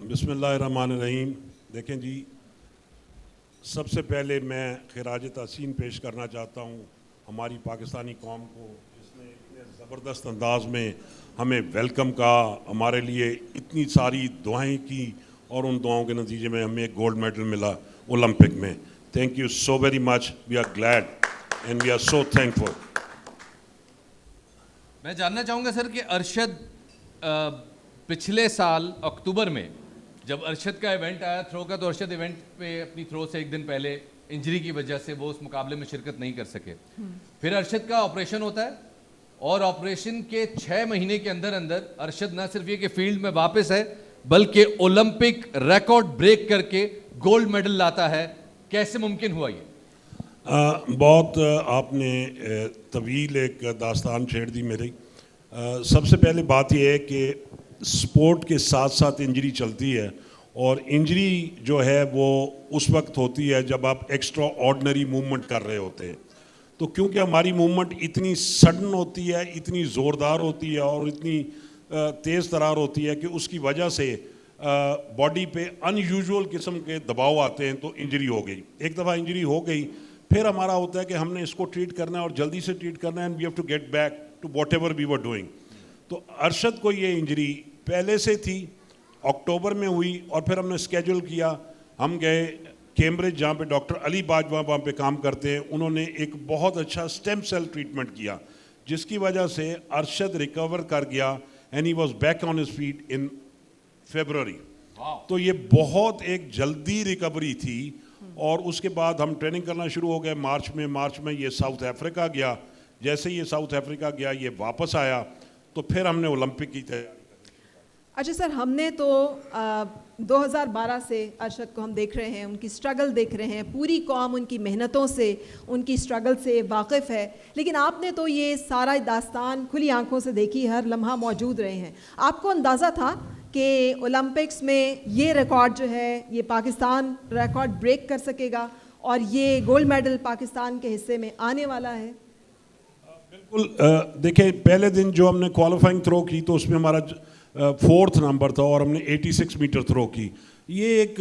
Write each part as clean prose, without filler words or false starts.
بسم اللہ الرحمن الرحیم. دیکھیں جی, سب سے پہلے میں خراج تحسین پیش کرنا چاہتا ہوں ہماری پاکستانی قوم کو, جس نے اتنے زبردست انداز میں ہمیں ویلکم کہا, ہمارے لیے اتنی ساری دعائیں کی, اور ان دعاؤں کے نتیجے میں ہمیں ایک گولڈ میڈل ملا اولمپک میں. Thank you so very much. We are glad and we are so thankful. میں جاننا چاہوں گا سر کہ ارشد پچھلے سال اکتوبر میں جب ارشد کا ایونٹ آیا تھرو کا, تو ارشد ایونٹ پہ اپنی تھرو سے ایک دن پہلے انجری کی وجہ سے وہ اس مقابلے میں شرکت نہیں کر سکے. پھر ارشد کا آپریشن ہوتا ہے, اور آپریشن کے 6 مہینے کے اندر اندر ارشد نہ صرف یہ کہ فیلڈ میں واپس ہے, بلکہ اولمپک ریکارڈ بریک کر کے گولڈ میڈل لاتا ہے. کیسے ممکن ہوا یہ؟ بہت آپ نے طویل ایک داستان چھیڑ دی میری. سب سے پہلے بات یہ ہے کہ سپورٹ کے ساتھ ساتھ انجری چلتی ہے, اور انجری جو ہے وہ اس وقت ہوتی ہے جب آپ ایکسٹرا آرڈنری موومنٹ کر رہے ہوتے ہیں. تو کیونکہ ہماری موومنٹ اتنی سڈن ہوتی ہے, اتنی زوردار ہوتی ہے, اور اتنی تیز ترار ہوتی ہے کہ اس کی وجہ سے باڈی پہ ان یوزول قسم کے دباؤ آتے ہیں, تو انجری ہو گئی. ایک دفعہ انجری ہو گئی, پھر ہمارا ہوتا ہے کہ ہم نے اس کو ٹریٹ کرنا ہے اور جلدی سے ٹریٹ کرنا ہے, and we have to get back to whatever we were doing. تو ارشد کو یہ انجری پہلے سے تھی, اکتوبر میں ہوئی, اور پھر ہم نے اسکیجول کیا. ہم گئے کیمبرج, جہاں پہ ڈاکٹر علی باجوہ وہاں پہ کام کرتے ہیں. انہوں نے ایک بہت اچھا اسٹیم سیل ٹریٹمنٹ کیا, جس کی وجہ سے ارشد ریکور کر گیا, and he was back on his feet in February. تو یہ بہت ایک جلدی ریکوری تھی, اور اس کے بعد ہم ٹریننگ کرنا شروع ہو گئے مارچ میں یہ ساؤتھ افریقہ گیا. جیسے یہ ساؤتھ افریقہ گیا, یہ واپس آیا, تو پھر ہم نے اولمپک کی تیاری. اچھا سر, ہم نے تو 2012 سے ارشد کو ہم دیکھ رہے ہیں, ان کی اسٹرگل دیکھ رہے ہیں, پوری قوم ان کی محنتوں سے, ان کی اسٹرگل سے واقف ہے. لیکن آپ نے تو یہ سارا داستان کھلی آنکھوں سے دیکھی, ہر لمحہ موجود رہے ہیں. آپ کو اندازہ تھا کہ اولمپکس میں یہ ریکارڈ جو ہے یہ پاکستان ریکارڈ بریک کر سکے گا, اور یہ گولڈ میڈل پاکستان کے حصے میں آنے والا ہے؟ بالکل. دیکھیں, پہلے دن جو ہم نے کوالیفائنگ تھرو کی تو اس میں ہمارا 4تھ نمبر تھا, اور ہم نے 86 میٹر تھرو کی. یہ ایک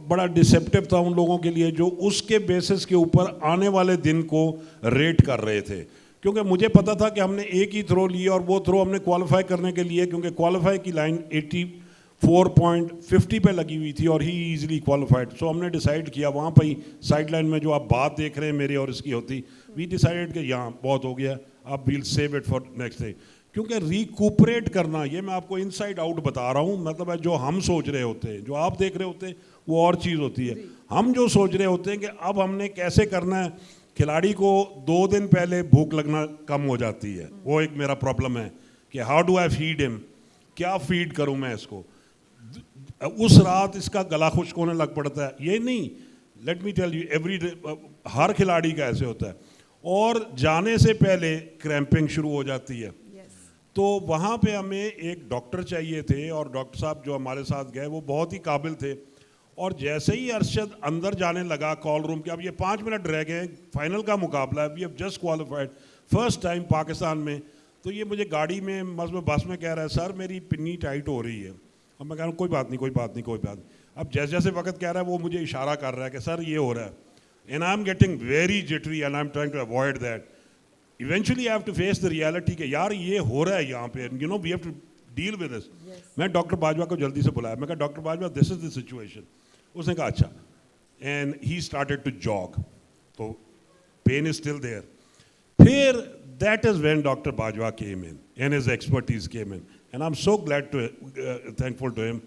بڑا ڈسیپٹیو تھا ان لوگوں کے لیے جو اس کے بیسس کے اوپر آنے والے دن کو ریٹ کر رہے تھے. کیونکہ مجھے پتا تھا کہ ہم نے ایک ہی تھرو لی, اور وہ تھرو ہم نے کوالیفائی کرنے کے لیے, کیونکہ کوالیفائی کی لائن 84.50 پہ لگی ہوئی تھی, اور ہی ایزیلی کوالیفائڈ. سو ہم نے ڈیسائیڈ کیا وہاں پہ ہی سائڈ لائن میں جو آپ بات دیکھ رہے ہیں میرے اور اس کی ہوتی, وی ڈیسائیڈ کہ یہاں بہت ہو گیا, اب we'll save it for next day. کیونکہ ریکوپریٹ کرنا, یہ میں آپ کو ان سائڈ آؤٹ بتا رہا ہوں, مطلب ہے جو ہم سوچ رہے ہوتے ہیں, جو آپ دیکھ رہے ہوتے ہیں وہ اور چیز ہوتی ہے. ہم جو سوچ رہے ہوتے ہیں کہ اب ہم نے کیسے کرنا ہے, کھلاڑی کو 2 دن پہلے بھوک لگنا کم ہو جاتی ہے. وہ ایک میرا پرابلم ہے کہ ہاؤ ڈو آئی فیڈ ہم, کیا فیڈ کروں میں اس کو. اس رات اس کا گلا خشک ہونے لگ پڑتا ہے. یہ نہیں, let me tell you, every day ہر کھلاڑی کا ایسے ہوتا ہے, اور جانے سے پہلے کریمپنگ شروع ہو جاتی ہے. تو وہاں پہ ہمیں ایک ڈاکٹر چاہیے تھے, اور ڈاکٹر صاحب جو ہمارے ساتھ گئے وہ بہت ہی قابل تھے. اور جیسے ہی ارشد اندر جانے لگا کال روم کے, اب یہ 5 منٹ رہ گئے, فائنل کا مقابلہ ہے, we have just qualified first time Pakistan میں. تو یہ مجھے گاڑی میں بس میں کہہ رہا ہے, سر میری پنی ٹائٹ ہو رہی ہے. اب میں کہہ رہا ہوں کوئی بات نہیں. اب جیسے جیسے وقت کہہ رہا ہے وہ مجھے اشارہ کر رہا ہے کہ سر یہ ہو رہا ہے, and I am getting very jittery and I am trying to avoid that. Eventually I have to face the reality کہ یار یہ ہو رہا ہے یہاں پہ, you know we have to deal with this. میں ڈاکٹر باجوہ کو جلدی سے بلایا, میں کہا doctor Bajwa this is the situation. اس نے کہا اچھا, and he started to jog, تو پین از اسٹل دیئر. پھر that is when doctor Bajwa came in and his expertise came in, and I am so glad to thankful to him,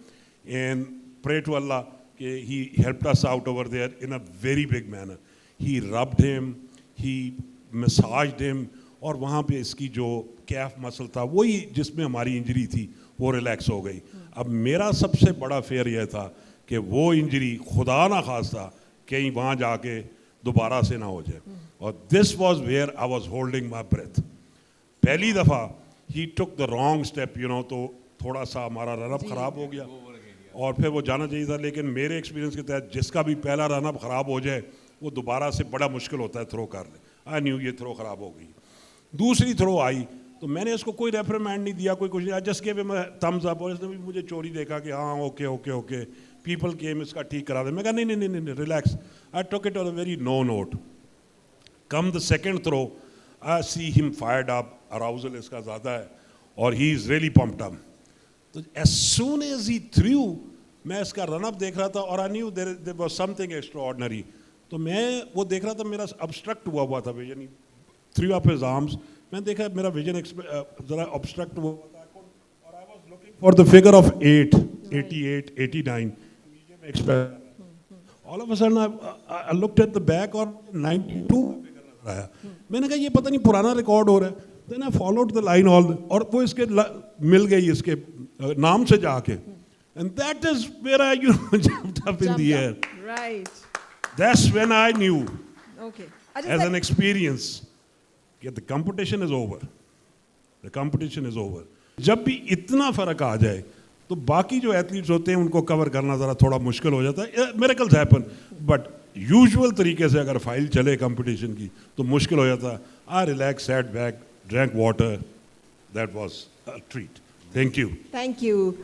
and pray to Allah کہ he helped us out over there in a very big manner. He rubbed him, he مساجڈ ہم, اور وہاں پہ اس کی جو کیف مسل تھا وہی جس میں ہماری انجری تھی وہ ریلیکس ہو گئی. اب میرا سب سے بڑا فیئر یہ تھا کہ وہ انجری خدا نہ خواستہ کہیں وہاں جا کے دوبارہ سے نہ ہو جائے, اور this was where I was holding my breath. پہلی دفعہ he took the wrong step, you know, تو تھوڑا سا ہمارا رن اپ خراب ہو گیا, اور پھر وہ جانا چاہیے تھا. لیکن میرے ایکسپیرینس کے تحت جس کا بھی پہلا رن اپ خراب ہو جائے وہ دوبارہ سے بڑا مشکل ہوتا ہے تھرو کر لے. آئی نیو یہ تھرو خراب ہو گئی. دوسری تھرو آئی تو میں نے اس کو کوئی ریپریمینڈ نہیں دیا, کوئی کچھ نہیں, just give him thumbs up, اور اس نے بھی مجھے چوری دیکھا کہ ہاں okay okay okay people came, اس کا ٹھیک کرا دیں. میں کہا نہیں نہیں نہیں relax, I took it on a very no note. Come the second throw I see him fired up, arousal اس کا زیادہ ہے اور ہی از ریئلی پمپڈ اپ. تو as soon as he threw, میں اس کا رن اپ دیکھ رہا تھا اور I knew there was some thing extra ordinary. تو میں وہ دیکھ رہا تھا, میرا ابسٹرکٹ ہوا تھا یعنی تھریو آف ہز آرمز. میں نے دیکھا میرا ویژن ذرا ابسٹرکٹ ہوا تھا, اور I was looking for the figure of 8, 88, 89. All of a sudden I looked at the back اور 92 آیا. میں نے کہا یہ پتہ نہیں پرانا ریکارڈ ہو رہا ہے. Then I followed the line all اور وہ اس کے مل گئی اس کے نام سے جا کے. And that is where I jumped up in the air. Right. That's when I knew Okay. as an experience that the competition is over. The competition is over. جب بھی اتنا فرق آ جائے تو باقی جو ایتھلیٹس ہوتے ہیں ان کو کور کرنا ذرا تھوڑا مشکل ہو جاتا ہے. میریکلز ہیپن, بٹ یوزول طریقے سے اگر فائل چلے کمپٹیشن کی تو مشکل ہو جاتا ہے. I relax, sit back, drink water, that was a treat. Thank you. Thank you.